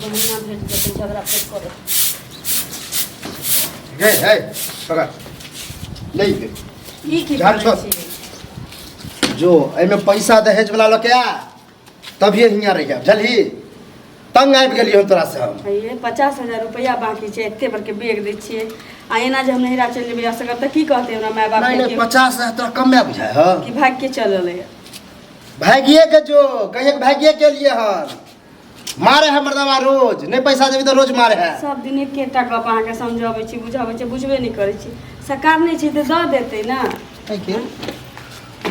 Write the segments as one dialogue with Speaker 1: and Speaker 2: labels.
Speaker 1: बहना भेज देते झगड़ा पेट करे
Speaker 2: गए है पकड़ नहीं दे
Speaker 1: ई की
Speaker 2: झाड़ छोड़। जो एमे पैसा दहेज वाला लके आ तभी हियां रह गया जल्दी तंग आबि गेली हम तोरा से हम
Speaker 1: ये 50,000 रुपया बाकी छे एते भर के बेग दे छिए आ एना जे हम नहिरा चल जेबे असगर त की कहते हमरा माय बाप
Speaker 2: नहीं
Speaker 1: के
Speaker 2: 50 है तोरा कम में बुझाय ह
Speaker 1: कि भाग के चलल है
Speaker 2: भागिए के जो कहिए भागिए के लिए हन मारे है मर्दवा रोज नहीं पैसा देबी तो रोज मारे है
Speaker 1: सब दिन एकेटा गप अहाँ के समझाबै छी बुझाबै छी बुझबे नहीं करै छी सरकार नहीं छै त द देतै ना
Speaker 2: के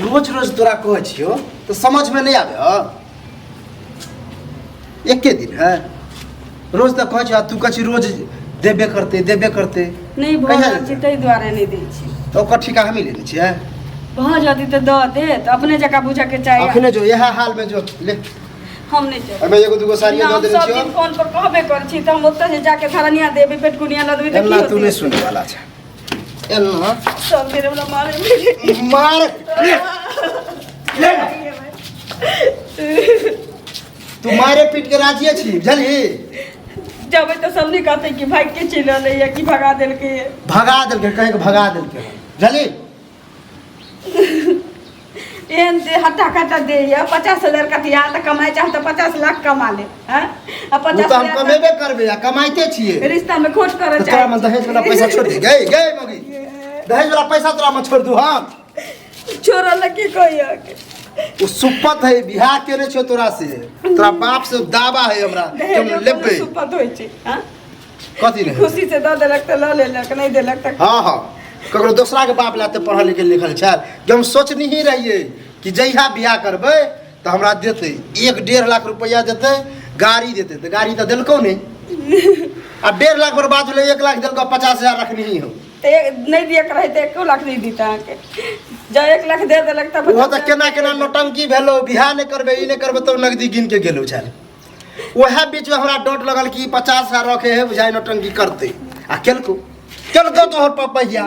Speaker 2: रोज रोज तोरा कहै छियो तो समझ में नहीं आवे ह एक के दिन है रोज तक कहै छ तू कछि रोज देबे करते
Speaker 1: नहीं भऽ छी तै दुआरे नहीं दै छी
Speaker 2: तो ओकर ठिका हम ही लेने छियै
Speaker 1: भऽ जदी त द देत अपने जका बुझा के चाही
Speaker 2: अखने जो यह हाल में जो ले
Speaker 1: हम नहीं चल
Speaker 2: अबे एगो दुगो साड़ियां दे देने
Speaker 1: सब
Speaker 2: छियो
Speaker 1: दिन फोन पर कहबे कर छी त हम ओतऽ से जाके धरनिया देबे पेटकुनिया ल देबे त की
Speaker 2: एल्ला तू
Speaker 1: होतै
Speaker 2: नहीं सुने वाला छ एल्ला
Speaker 1: सब मेरे वाला मारे
Speaker 2: मार ले तू मारे पीट के राजी छी बुझली
Speaker 1: जब तो सब नहीं कहते कि भाग के चल या कि भगा देल के
Speaker 2: कहे के भगा देलके बुझली
Speaker 1: एन दे हट्टा कट्टा दे या 50,000 कटिया त कमाई चाह त 50 लाख कमा ले हैं आ 50
Speaker 2: तो हम कमेबे करबे आ कमाइते छिए
Speaker 1: रिश्ता में खोट करे
Speaker 2: तो तोरा में दहेज वाला पैसा छोड़ दे गई गई मगी दहेज वाला पैसा तोरा में छोड़ दू हम
Speaker 1: छोरा लकी कोई
Speaker 2: वो सुपत है बियाह केने छो तोरा से तोरा बाप से दावा है हमरा तुम लेबे
Speaker 1: सुपत होई छी हां
Speaker 2: कथी नहीं
Speaker 1: खुशी से द देलक त ल लेलक नहीं देलक त
Speaker 2: हां ककरो दूसरा के बाप लाते पढ़ल लिखल छ कि हम सोचनी ही रहिए कि जइहा बियाह करबे तो हमरा देते 1.5 लाख रुपया देते गाड़ी देते तो गाड़ी तो देलको नहीं आ 1.5 लाख बर्बाद होले 1 लाख देलको 50,000 रखनी ही हो
Speaker 1: नहीं दिया रहे तो 1 लाख नहीं दीता के जब 1 लाख दे देलक तब
Speaker 2: वो तो केना नौटंकी भेलो बियाह नहीं करबे ई नहीं करबे तो नगदी गिन के गेलो छल ओहे बीच में हमरा डोट लगल कि 50,000 रखे है बुझाई नौटंकी करते आ केलको तोहर पपैया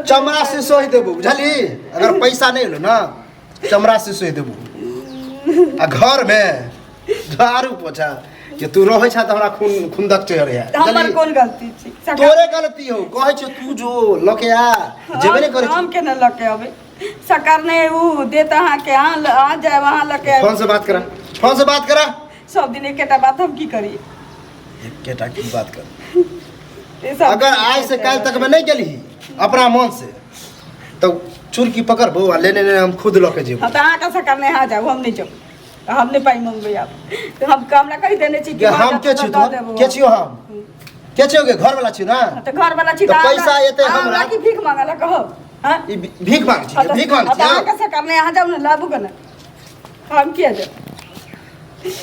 Speaker 2: चमड़ा से सोही देबो बुझली अगर पैसा नहीं लो ना चमड़ा से सोही देबो आ घर में झाड़ू पोछा कि तू रहै छ त हमरा खुंदक चढ़े है
Speaker 1: हमर कोन गलती छी
Speaker 2: तोरे गलती हो कहै छ तू जो लके आ जेबे नहीं करे
Speaker 1: हम केना लके आबे सरकार ने उ देता हां के आ जाए वहां लके
Speaker 2: फोन से बात करा
Speaker 1: सब दिन एकेटा बात हम की करी
Speaker 2: एकेटा की बात कर अगर आज से कल तक मैं नहीं गेली अपना मन से तो चुरकी पकड़बो आ लेने हम खुद लके जेबो
Speaker 1: त आका सरकार ने आ जाओ हम नहीं जाओ हम नहीं पाई मंगबे आप तो हम कामला कहि देने छी
Speaker 2: कि हम के छी तो के छियो हम के छियो के घर वाला छी ना
Speaker 1: तो घर वाला छी
Speaker 2: तो पैसा एते हमरा
Speaker 1: की भीख मांगला कहो हां
Speaker 2: ई भीख मांग छी
Speaker 1: आका सरकार ने आ जाओ ना लाबू कना हम किया जाओ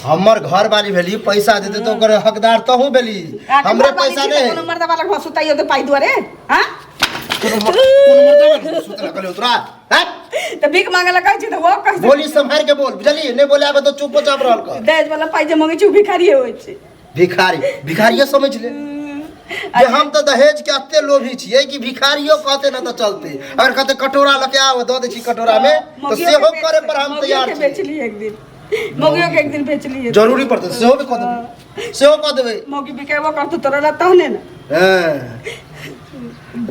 Speaker 2: हमर घर वाली भेली पैसा देते तो ओकर हकदार तो हूं भेली हमरे पैसा नहीं
Speaker 1: कोनो मर्दा वाला घर सुताइयो तो पाई दुआरे हां
Speaker 2: कोनो मर्दा वाला सुतला कले उतरा हैं
Speaker 1: तो भीख मांगला कहै छी तो वो कह
Speaker 2: बोली संभाल के बोल बुझली नहीं बोले आबे तो चुपचाप रहल कर
Speaker 1: दहेज वाला पाई जे मांगे छी भिखारी होय छी
Speaker 2: भिखारी समझ ले जे हम तो दहेज के अत्ते लोभी छिए कि भिखारियो कहते ना तो चलते अगर कहते कटोरा लके आओ दो दे छी कटोरा में तो सेहो करे पर हम तैयार छी
Speaker 1: बेच ली एक दिन मोगियो के एक दिन बेच ली
Speaker 2: जरूरी पड़ते सेहो भी कह देबे
Speaker 1: मोगी बिकेबो करतु तोरा तहने ना
Speaker 2: हां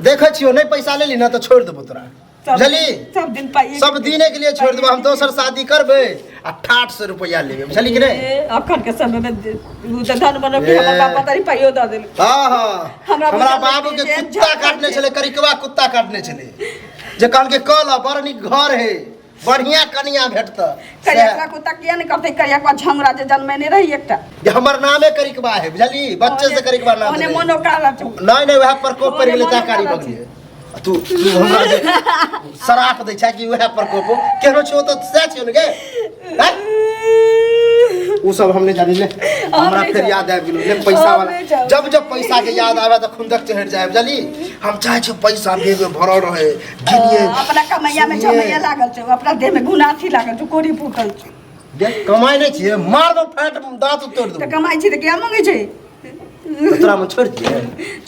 Speaker 2: देखै छियो नहीं पैसा ले ली ना तो छोड़ देबो तोरा बुझली
Speaker 1: सब दिन पाई
Speaker 2: सब दिने के लिए छोड़ देबो हम दोसर शादी करबे आ 800 रुपया लेबे बुझली कि नहीं
Speaker 1: अखन के समय में उ त धन बन के हमर बाप तारी पाइयो द देल
Speaker 2: हां हमरा बाबू के कुत्ता काटने छले करिकवा कुत्ता काटने छले जे कहल के कल बड़ नीक घर है बढ़िया कनिया भेटत
Speaker 1: करिया कुत्ता किया नहीं करते करिया का झंगरा जे जन्मेने रही एकटा
Speaker 2: जे हमर नामे करिकवा है बुझली बच्चे से करिकवा नाम
Speaker 1: ओने मोनो काला छु
Speaker 2: नहीं वह प्रकोप पर गेले ताकारी बगले तू हमरा जे शराप दै छै कि वह प्रकोप केहनो छो तो से छियो ने गे उ सब हमने जानी ले हमरा फिर याद आबि गेलो ले पैसा वाला जब पैसा के याद आवे तो खुंदक चढ़ जाए बुझली हम चाहे छ पैसा देह में भरल रहे गिनिए
Speaker 1: अपना कमैया में छमैया लागल छ अपना देह में गुनाथी लागल छ कोरी फूटल छ
Speaker 2: देख कमाई नहीं छिए मार दो फाट दांत तोड़ दो
Speaker 1: तो कमाई छी त क्या मांगे छै
Speaker 2: तोरा में छोड़ दिए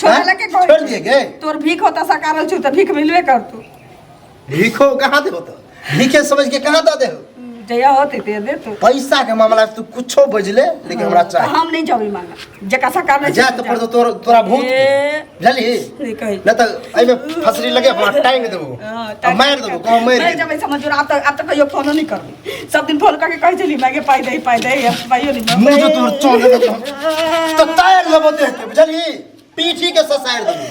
Speaker 1: छोड़ लके
Speaker 2: छोड़ दिए गे
Speaker 1: तोर भीख होता सकारल छु त भीख मिलबे कर तू
Speaker 2: भीखो कहां दे होता भीखे समझ के कहां दा दे
Speaker 1: जया होते ते दे तो
Speaker 2: पैसा के मामला में तू कुछो बजले लेकिन हमरा चाहिए
Speaker 1: हम नहीं जाबी मांगा जका सरकार ने
Speaker 2: जा तो पर तोरा भूत बुझली
Speaker 1: नहीं कही
Speaker 2: न त एई में फसरी लगे अपना टांग देबो अब मार देबो कहो मार
Speaker 1: नहीं जब समझ अब तक कहियो फोन नहीं करबी सब दिन फोन करके कह चली मैं के पाई दे अब पाइयो नहीं
Speaker 2: मुंह जो तोर चोल तो टायर देबो देख के बुझली पीठी के ससार देबो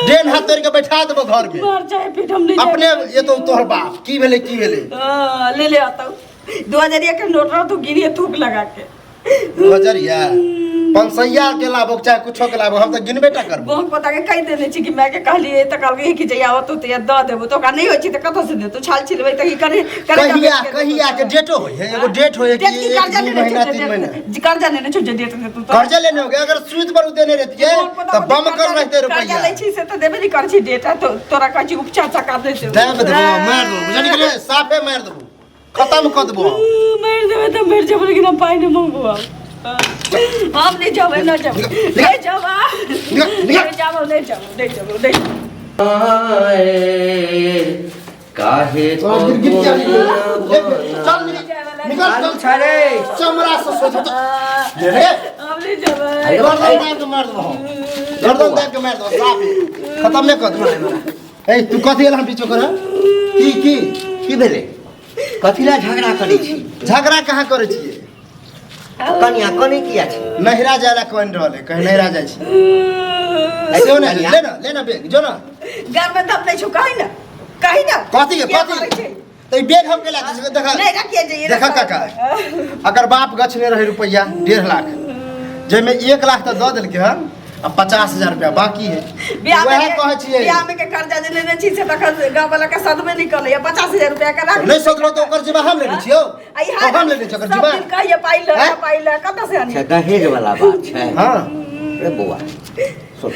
Speaker 2: डेन हाथ तोड़ के बैठा देबो घर में
Speaker 1: मार जाए पीठ हम नहीं
Speaker 2: अपने ये तो तोहर बाप की भेले
Speaker 1: ले आता 2000 के नोट रहा तो गिनिए थूक लगा के
Speaker 2: 2000 500 के लाभो चाहे कुछो के लाभो हम तो गिनबे टा करबो
Speaker 1: बहुत पता के कह देने छी कि मैं के कहली त कहल कि जया आवत तो ये द देबो तो का नहीं होई छी त कत से दे तो छाल छिलबै त की करे
Speaker 2: कहिया के डेटो होय है एगो डेट होय कि 1 महीना 3 महीना
Speaker 1: कर्जा लेने छ जे डेट दे तू
Speaker 2: कर्जा लेने होगे अगर सूद पर देने रहती है तो बम कर रहते रुपया
Speaker 1: कर्जा ले छी से तो देबे नहीं कर छी डेटा तो तोरा कहै छी उपचार चका दे दे
Speaker 2: देबो मार दो बुझनी के साफे मार देबो खत्म कर देबो
Speaker 1: मार देबे तो मर जेबो लेकिन हम पाई नहीं मंगबो हम नहीं जाबे ना जाबे ले जाबा ले जाबो
Speaker 3: काहे तो
Speaker 2: चल निकल
Speaker 3: छाड़े
Speaker 2: चमड़ा से सोच ले रे
Speaker 1: हम नहीं जाबे
Speaker 2: गर्दन के मार दो गर्दन के मार दो साफ खत्म नहीं कर दो ए तू कथि एला बीचो कर की
Speaker 3: भेले कथिला झगड़ा करै छी
Speaker 2: झगड़ा कहाँ करे छिए
Speaker 3: कनिया कने किया छी
Speaker 2: नहिरा जाला कोन रहले कहीं नहिरा जाय छी ऐसे ना ले ना बेग जो ना
Speaker 1: घर में दम नहीं छुकाई ना
Speaker 2: कथि तो बेग हम के ला देखा
Speaker 1: नहीं रखिए जाइए
Speaker 2: देखा काका अगर बाप गछने रहे रुपया 1.5 लाख जेमे 1 लाख तो द देलके हन अब 50,000 रुपया बाकी है वह कहे छिए
Speaker 1: बियाह में के कर्जा जे लेने छी से तक गांव वाला के सदमे निकल या 50,000 रुपया का राख
Speaker 2: नहीं सोचलो तो ओकर जेबा हम लेने छियो तो हम लेने छ ओकर जेबा
Speaker 1: सब कहिए पाइल कत से आनी
Speaker 3: अच्छा दहेज वाला बात छै
Speaker 2: हां
Speaker 3: रे बौआ सुन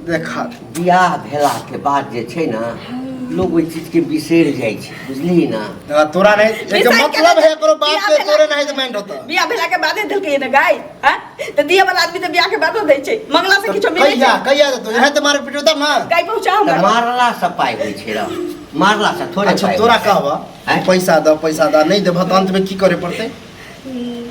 Speaker 2: देखा
Speaker 3: बियाह भेला के बाद जे छै ना लोग ओइ चीज के बिसर जाय छै बुझली ना
Speaker 2: तोरा नहीं एक मतलब है करो बाप के तोरे नहीं तो माइंड होता
Speaker 1: बियाह भेला के बादे दिलके ने गाय हां तो दिया वाला आदमी तो बियाह के बादो दै छै मंगला से किछो मिले छै
Speaker 2: कहिया तो यहां त मारे पिटो त ना
Speaker 1: गाय पहुंचा हम
Speaker 3: मारला से पाई होय छै रे मारला से थोड़े
Speaker 2: अच्छा तोरा कहबा पैसा द नहीं देबा त अंत में की करे पड़ते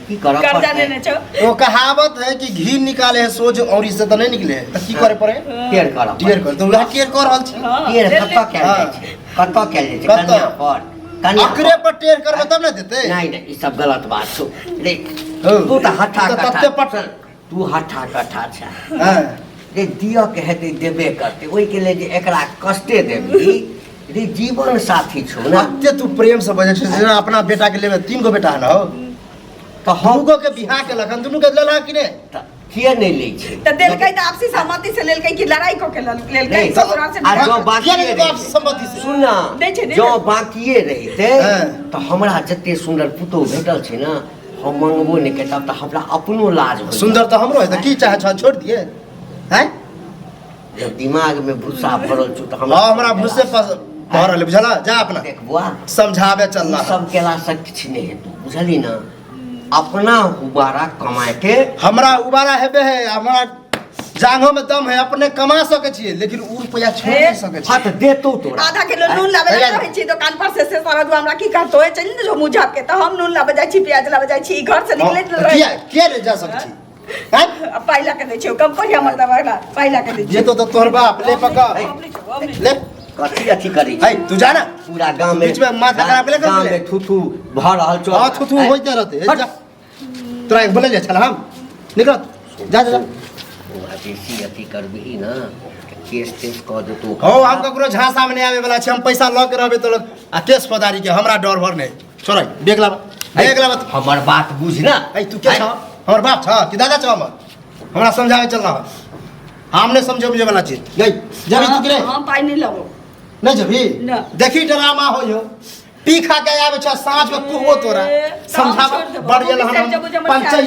Speaker 3: की करब
Speaker 1: कर्जा लेने छ
Speaker 2: वो कहावत है कि घी निकाले है सोज और इससे तो नहीं निकले है त की करे पड़े
Speaker 3: टेर करब
Speaker 2: टेर कर तो वह टेर कर रहल छी
Speaker 3: टेर कत्ता कैल जाय छै कत्ता कैल जाय छै कन्या पर कन्या
Speaker 2: अकरे पर टेर करबे तब ना देते
Speaker 3: नहीं ई सब गलत बात छौ रे
Speaker 2: हो।
Speaker 3: तू त हठा
Speaker 2: तो
Speaker 3: कठा
Speaker 2: तत्ते पट
Speaker 3: तू हठा कठा छै
Speaker 2: हां
Speaker 3: रे दिया के हेते देबे करते ओइ के लिए जे एकरा कष्टे देबी रे जीवन साथी छौ ना
Speaker 2: अत्ते तू प्रेम से बजे छै जेना अपना बेटा के लेबे 3 गो बेटा है ना हो
Speaker 3: तो
Speaker 2: हम को के बिहार के लखन दुनु के लेला कि ने
Speaker 3: किए नहीं ले छै
Speaker 1: त देलकै त आपसी सहमति से लेलकै कि लड़ाई को के लेलकै
Speaker 3: नहीं,
Speaker 1: ससुराल से
Speaker 3: आ जो बाकी
Speaker 2: किया नहीं तो आपसी सम्मति से
Speaker 3: सुना
Speaker 1: नहीं छै, नहीं
Speaker 3: जो
Speaker 1: छै।
Speaker 3: बाकिए रहिते
Speaker 2: हाँ।
Speaker 3: तो हमरा जते सुंदर पुतो भेटल छै ना हम मंगबो नहीं के तब तो हमरा अपनो लाज हो
Speaker 2: सुंदर तो हमरो है त की चाहे छ छोड़ दिए हैं
Speaker 3: जब दिमाग में भूसा भरल छु तो
Speaker 2: हां हमरा भूसे भरल बुझला जा अपना
Speaker 3: देख बुआ
Speaker 2: समझावे चलला
Speaker 3: सब केला सब किछ नहीं है तू बुझली ना अपना उबारा कमाए के
Speaker 2: हमरा उबारा हेबे है हमरा जांघों में दम है अपने कमा सके छिए लेकिन उ रुपया छोड़ नहीं सके छिए
Speaker 3: हाथ देतो तोरा
Speaker 1: आधा किलो नून लाबे रहै छी दुकान पर से सारा हमरा की कहतो है चल ने जो मुझा के त हम नून लाबे जाय छी प्याज लाबे जाय छी घर से निकले रहे
Speaker 2: किया के ले जा सके छी हैं
Speaker 1: पाइला के दै छी कम पर हमर दबाला पाइला के दै छी
Speaker 2: ये तो तोहर बाप ले पका ले
Speaker 3: कथी अथी करी
Speaker 2: है तू जाना
Speaker 3: पूरा गांव में
Speaker 2: बीच में माथा खराब ले
Speaker 3: गांव में थुथु भर रहल छौ
Speaker 2: हां थू होइते रहते जा तोरा एक बोले चल हम निकल जा जा
Speaker 3: बेसी अथी करबही ना केस तेस कह देतो
Speaker 2: हो हम ककरो झांसा में नहीं आवे वाला छी हम पैसा ल के रहबे तो लोग आ केस फौदारी के हमरा डर भर नहीं छोड़ बेग लाब
Speaker 3: हमर बात बुझ ना
Speaker 2: ऐ तू के छ हमर बाप छ कि दादा छ हम हमरा समझावे चल रहा हम नहीं समझे मुझे वाला चीज गई जब तू कि
Speaker 1: हम पाई नहीं लाबो
Speaker 2: नहीं जबी
Speaker 1: ना।
Speaker 2: देखी ड्रामा होयो पी खा के आवे छ साँझ में कुहबो तोरा समझावे बढ़ गेल हम पंचायत